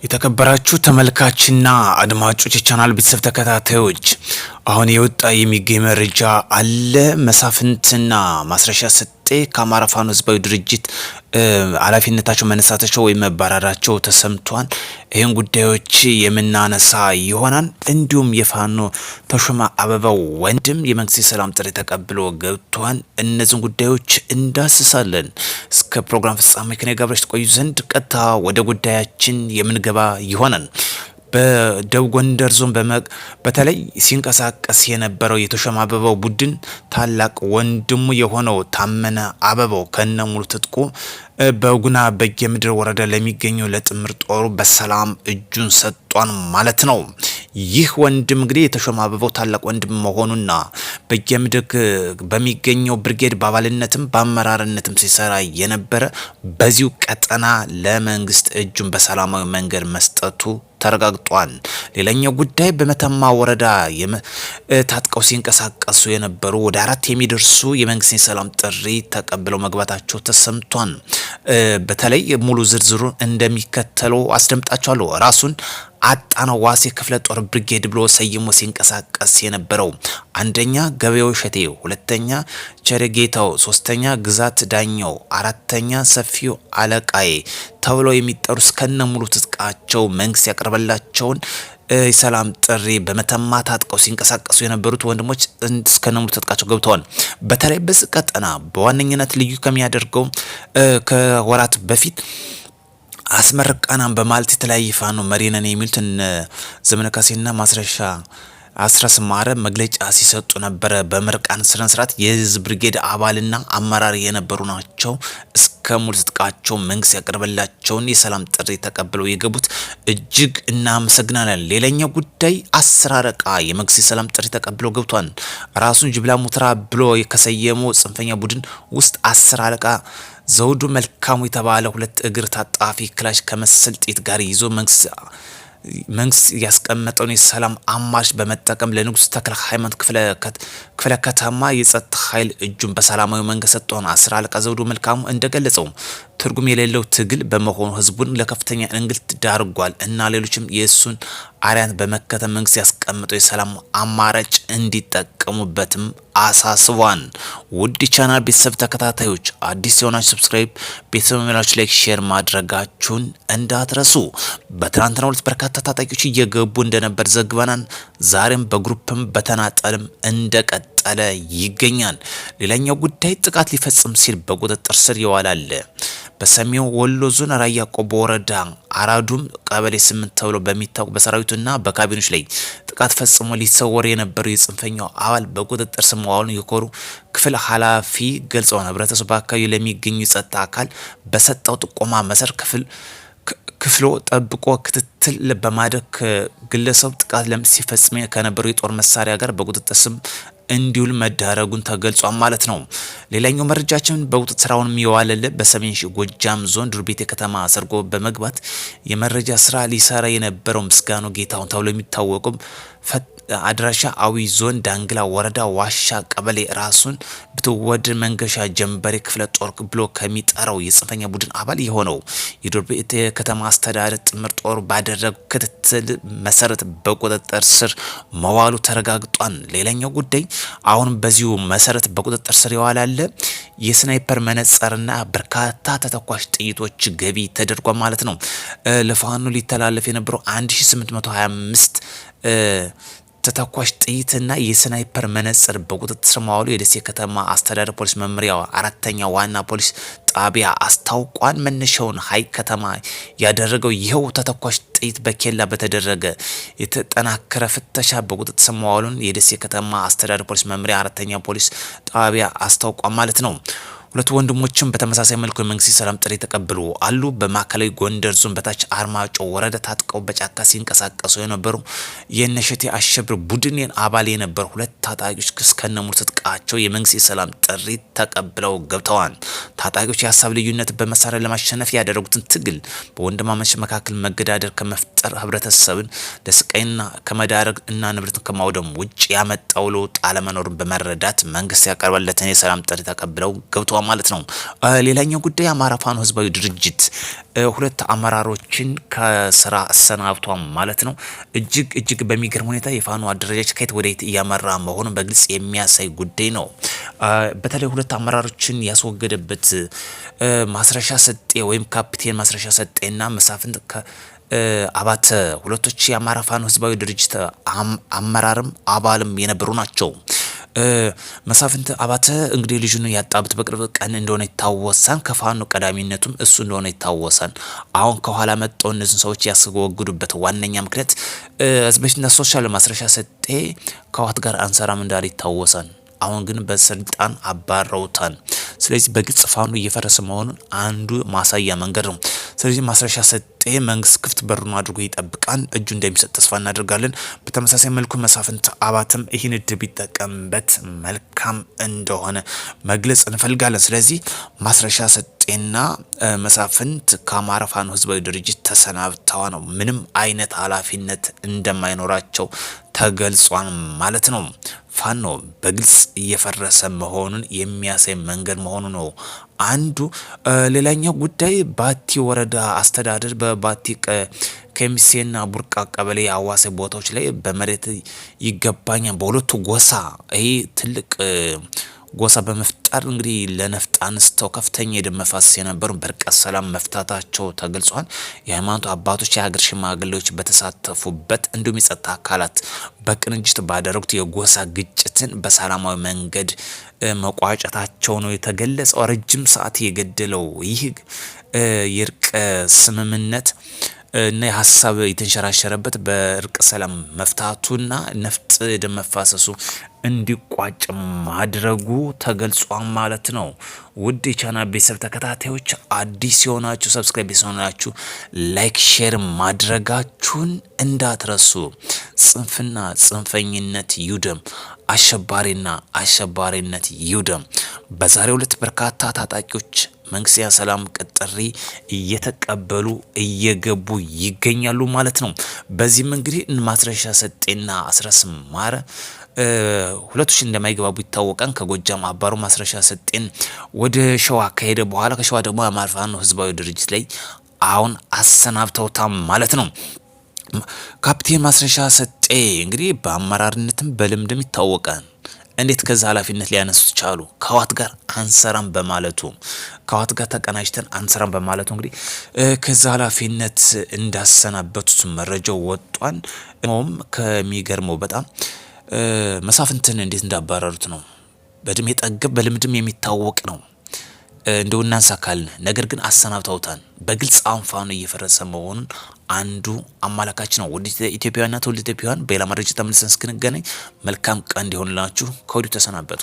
የተከበራችሁ ተመልካችና አድማጮች የቻናል ቤተሰብ ተከታታዮች አሁን የወጣ የሚገኝ መረጃ አለ። መሳፍንትና ማስረሻ ሰጤ ከአማራ ፋኖ ህዝባዊ ድርጅት ኃላፊነታቸው መነሳታቸው ወይም መባረራቸው ተሰምቷል። ይህን ጉዳዮች የምናነሳ ይሆናል። እንዲሁም የፋኖ ተሾመ አበባው ወንድም የመንግስት ሰላም ጥሪ ተቀብሎ ገብቷል። እነዚህን ጉዳዮች እንዳስሳለን። እስከ ፕሮግራም ፍጻሜ ከኔ ጋር አብራችሁ ተቆዩ ዘንድ ቀጥታ ወደ ጉዳያችን የምንገባ ይሆናል። በደቡብ ጎንደር ዞን በተለይ ሲንቀሳቀስ የነበረው የተሾመ አበባው ቡድን ታላቅ ወንድሙ የሆነው ታመነ አበባው ከነ ሙሉ ትጥቁ በጉና በጌምድር ወረዳ ለሚገኘው ለጥምር ጦሩ በሰላም እጁን ሰጧን ማለት ነው። ይህ ወንድም እንግዲህ የተሾመ አበባው ታላቅ ወንድም መሆኑና በጌምድር በሚገኘው ብርጌድ በአባልነትም በአመራርነትም ሲሰራ የነበረ በዚሁ ቀጠና ለመንግስት እጁን በሰላማዊ መንገድ መስጠቱ ተረጋግጧል። ሌላኛው ጉዳይ በመተማ ወረዳ ታጥቀው ሲንቀሳቀሱ የነበሩ ወደ 4 የሚደርሱ የመንግስት ሰላም ጥሪ ተቀብለው መግባታቸው ተሰምቷል። በተለይ ሙሉ ዝርዝሩን እንደሚከተለው አስደምጣቸዋለሁ። ራሱን አጣናው ዋሴ ክፍለ ጦር ብርጌድ ብሎ ሰይሞ ሲንቀሳቀስ የነበረው አንደኛ ገበያው ሸቴ፣ ሁለተኛ ቸረጌታው፣ ሶስተኛ ግዛት ዳኛው፣ አራተኛ ሰፊው አለቃዬ ተብለው የሚጠሩ እስከነ ሙሉ ትጥቃቸው መንግስት ያቀርበላቸውን የሰላም ጥሪ በመተማ ታጥቀው ሲንቀሳቀሱ የነበሩት ወንድሞች እስከነ ሙሉ ትጥቃቸው ገብተዋል። በተለይ በዚህ ቀጠና በዋነኝነት ልዩ ከሚያደርገው ከወራት በፊት አስመርቃናም በማለት የተለያየ ፋኖ መሪነን የሚሉትን ዘመነ ካሴና ማስረሻ አስረስማረ መግለጫ ሲሰጡ ነበረ። በምርቃን ስነ ስርዓት የህዝብ ብርጌድ አባልና አመራር የነበሩ ናቸው። እስከ ሙሉ ትጥቃቸው መንግስት ያቀርበላቸውን የሰላም ጥሪ ተቀብለው የገቡት እጅግ እናመሰግናለን። ሌላኛው ጉዳይ 10 አለቃ የመንግስት የሰላም ጥሪ ተቀብለው ገብቷል። ራሱን ጅብላ ሙትራ ብሎ ከሰየመው ጽንፈኛ ቡድን ውስጥ 10 አለቃ ዘውዱ መልካሙ የተባለ 2 እግር ታጣፊ ክላሽ ከመሰል ጥይት ጋር ይዞ መንግስት ያስቀመጠውን የሰላም አማራጭ በመጠቀም ለንጉስ ተክለ ሃይማኖት ክፍለ ከተማ የጸጥታ ኃይል እጁን በሰላማዊ መንገድ ሰጥቷል። 10 አለቃ ዘውዱ መልካሙ እንደገለጸው ትርጉም የሌለው ትግል በመሆኑ ህዝቡን ለከፍተኛ እንግልት ዳርጓል እና ሌሎችም የእሱን አሪያን በመከተል መንግስት ያስቀመጠው የሰላም አማራጭ እንዲጠቀሙበትም አሳስቧል። ውድ ቻናል ቤተሰብ ተከታታዮች አዲስ የሆናችሁ ሰብስክራይብ፣ ቤተሰብ መላችሁ ላይክ፣ ሼር ማድረጋችሁን እንዳትረሱ። በትናንትናው ዕለት በርካታ ታጣቂዎች እየገቡ እንደነበር ዘግበናል። ዛሬም በግሩፕም በተናጠልም እንደቀጠለ ይገኛል። ሌላኛው ጉዳይ ጥቃት ሊፈጽም ሲል በቁጥጥር ስር ይዋላል። በሰሜን ወሎ ዞን ራያ ቆቦ ወረዳ አራዱም ቀበሌ 8 ተብሎ በሚታወቅ በሰራዊቱና በካቢኖች ላይ ጥቃት ፈጽሞ ሊሰወር የነበረው የጽንፈኛው አባል በቁጥጥር ስር መዋሉን የኮሩ ክፍል ኃላፊ ገልጸዋል። ህብረተሰቡ በአካባቢው ለሚገኙ የጸጥታ አካል በሰጠው ጥቆማ መሰረት ክፍሎ ጠብቆ ክትትል በማድረግ ግለሰብ ጥቃት ሲፈጽም ከነበረው የጦር መሳሪያ ጋር በቁጥጥር ስር እንዲውል መዳረጉን ተገልጿል ማለት ነው። ሌላኛው መረጃችን በቁጥጥር ስራውን የሚዋለል በሰሜን ጎጃም ዞን ዱርቤቴ ከተማ ሰርጎ በመግባት የመረጃ ስራ ሊሰራ የነበረው ምስጋናው ጌታውን ተብሎ የሚታወቀው አድራሻ አዊ ዞን ዳንግላ ወረዳ ዋሻ ቀበሌ ራሱን ብትወድ መንገሻ ጀንበሬ ክፍለ ጦር ብሎ ከሚጠራው የጽንፈኛ ቡድን አባል የሆነው የዱርቤቴ ከተማ አስተዳደር ጥምር ጦር ባደረገው ክትትል መሰረት በቁጥጥር ስር መዋሉ ተረጋግጧል። ሌላኛው ጉዳይ አሁን በዚሁ መሰረት በቁጥጥር ስር የዋላለ የስናይፐር መነጽርና በርካታ ተተኳሽ ጥይቶች ገቢ ተደርጓል ማለት ነው። ለፋኖ ሊተላለፍ የነበረው 1825 ተተኳሽ ጥይትና የስናይፐር መነጽር በቁጥጥር ስር መዋሉ የደሴ ከተማ አስተዳደር ፖሊስ መምሪያ 4ኛ ዋና ፖሊስ ጣቢያ አስታውቋል። መነሻውን ሀይቅ ከተማ ያደረገው ይኸው ተተኳሽ ጥይት በኬላ በተደረገ የተጠናከረ ፍተሻ በቁጥጥር ስር መዋሉን የደሴ ከተማ አስተዳደር ፖሊስ መምሪያ 4ኛ ፖሊስ ጣቢያ አስታውቋል ማለት ነው። ሁለቱ ወንድሞችም በተመሳሳይ መልኩ የመንግስት ሰላም ጥሪ ተቀብሎ አሉ። በማዕከላዊ ጎንደር ዞን በታች አርማጮ ወረዳ ታጥቀው በጫካ ሲንቀሳቀሱ የነበሩ የነሸቴ አሸብር ቡድን አባል የነበሩ 2 ታጣቂዎች እስከነ ሙሉ ትጥቃቸው የጠበቃቸው የመንግስት የሰላም ጥሪ ተቀብለው ገብተዋል። ታጣቂዎች የሀሳብ ልዩነት በመሳሪያ ለማሸነፍ ያደረጉትን ትግል በወንድማማች መካከል መገዳደር ከመፍጠር ህብረተሰብን ለስቃይና ከመዳረግ እና ንብረትን ከማውደም ውጭ ያመጣው ለውጥ አለመኖርን በመረዳት መንግስት ያቀርበለትን የሰላም ጥሪ ተቀብለው ገብተዋል ማለት ነው። ሌላኛው ጉዳይ አማራ ፋኖ ህዝባዊ ድርጅት ሁለት አመራሮችን ከስራ አሰናብቷል ማለት ነው። እጅግ በሚገርም ሁኔታ የፋኖ አደረጃጀት ከየት ወዴት እያመራ መሆኑን በግልጽ የሚያሳይ ጉዳይ ነው። በተለይ ሁለት አመራሮችን ያስወገደበት ማስረሻ ሰጤ ወይም ካፒቴን ማስረሻ ሰጤና መሳፍንት አባተ ሁለቶች የአማራ ፋኖ ህዝባዊ ድርጅት አመራርም አባልም የነበሩ ናቸው። መሳፍንት አባተ እንግዲህ ልጁን ያጣበት በቅርብ ቀን እንደሆነ ይታወሳል። ከፋኖ ቀዳሚነቱም እሱ እንደሆነ ይታወሳል። አሁን ከኋላ መጣው እነዚህ ሰዎች ያስወግዱበት ዋነኛ ምክንያት በፊትና ሶሻል ማስረሻ ሰጤ ከዋት ጋር አንሰራም እንዳለ ይታወሳል። አሁን ግን በስልጣን አባረውታል። ስለዚህ በግልጽ ፋኖ እየፈረሰ መሆኑን አንዱ ማሳያ መንገድ ነው። ስለዚህ ማስረሻ ሰጤ መንግስት ክፍት በሩን አድርጎ ይጠብቃል። እጁ እንደሚሰጥ ተስፋ እናደርጋለን። በተመሳሳይ መልኩ መሳፍንት አባተም ይህን እድል ቢጠቀምበት መልካም እንደሆነ መግለጽ እንፈልጋለን። ስለዚህ ማስረሻ ሰጤና መሳፍንት ከአማራ ፋኖ ህዝባዊ ድርጅት ተሰናብተዋ ነው ምንም አይነት ኃላፊነት እንደማይኖራቸው ተገልጿል ማለት ነው። ፋኖ በግልጽ እየፈረሰ መሆኑን የሚያሳይ መንገድ መሆኑ ነው አንዱ። ሌላኛው ጉዳይ ባቲ ወረዳ አስተዳደር በባቲ ከሚሴና ቡርቃ ቀበሌ አዋሳኝ ቦታዎች ላይ በመሬት ይገባኛል በሁለቱ ጎሳ ይሄ ትልቅ ጎሳ በመፍጠር እንግዲህ ለነፍጥ አንስተው ከፍተኛ የደም መፋሰስ የነበሩ በእርቀ ሰላም መፍታታቸው ተገልጿል። የሃይማኖት አባቶች፣ የሀገር ሽማግሌዎች በተሳተፉበት እንዲሁም የጸጥታ አካላት በቅንጅት ባደረጉት የጎሳ ግጭትን በሰላማዊ መንገድ መቋጨታቸው ነው የተገለጸው። ረጅም ሰዓት የገደለው ይህ የእርቀ ስምምነት እና የሀሳብ የተንሸራሸረበት በእርቀ ሰላም መፍታቱና ነፍጥ ደም መፋሰሱ እንዲቋጭ ማድረጉ ተገልጿል ማለት ነው። ውድ የቻናል ቤተሰብ ተከታታዮች አዲስ የሆናችሁ ሰብስክራይብ የሆናችሁ ላይክ ሼር ማድረጋችሁን እንዳትረሱ። ጽንፍና ጽንፈኝነት ይውደም፣ አሸባሪና አሸባሪነት ይውደም። በዛሬው ዕለት በርካታ ታጣቂዎች መንግስት የሰላም ጥሪ እየተቀበሉ እየገቡ ይገኛሉ ማለት ነው። በዚህም እንግዲህ ማስረሻ ሰጤና አስረስ ማረ ሁለቶች እንደማይገባቡ ይታወቃል። ከጎጃም አባሩ ማስረሻ ሰጤን ወደ ሸዋ ከሄደ በኋላ ከሸዋ ደግሞ አማራ ፋኖ ህዝባዊ ድርጅት ላይ አሁን አሰናብተውታል ማለት ነው። ካፒቴን ማስረሻ ሰጤ እንግዲህ በአመራርነትም በልምድም ይታወቃል። እንዴት ከዛ ኃላፊነት ሊያነሱት ቻሉ? ከዋት ጋር አንሰራም በማለቱ ከዋት ጋር ተቀናጅተን አንሰራም በማለቱ እንግዲህ ከዛ ኃላፊነት እንዳሰናበቱት መረጃው ወጧል። ከሚገርመው በጣም መሳፍንትን እንዴት እንዳባረሩት ነው። በእድሜ ጠገብ በልምድም የሚታወቅ ነው። እንደው እናንሳካልን ነገር ግን አሰናብተውታል። በግልጽ ፋኖ እየፈረሰ መሆኑን አንዱ አመላካች ነው። ወደ ኢትዮጵያውያንና ትውልደ ኢትዮጵያውያን በሌላ መረጃ ተመልሰን እስክንገናኝ መልካም ቀን እንዲሆንላችሁ ከወዲሁ ተሰናበቱ።